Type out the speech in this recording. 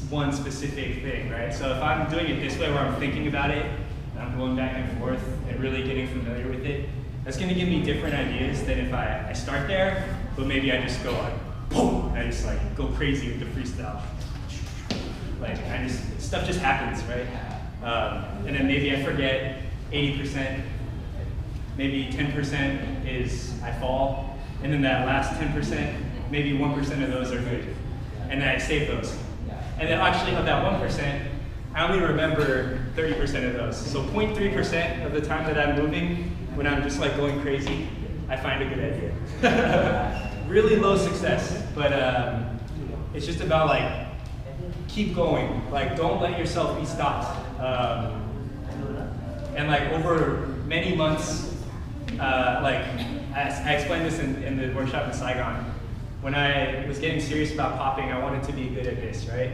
one specific thing, right? So if I'm doing it this way where I'm thinking about it, and I'm going back and forth and really getting familiar with it, that's going to give me different ideas than if I start there, but maybe I just go like, boom, I just like go crazy with the freestyle. Like stuff just happens, right? And then maybe I forget 80%, maybe 10% is I fall, and then that last 10%, maybe 1% of those are good. And then I save those. And then actually of that 1%, I only remember 30% of those. So 0.3% of the time that I'm moving, when I'm just like going crazy, I find a good idea. Really low success, but it's just about like, keep going. Like, don't let yourself be stopped. And like over many months, like I explained this in the workshop in Saigon. When I was getting serious about popping, I wanted to be good at this, right?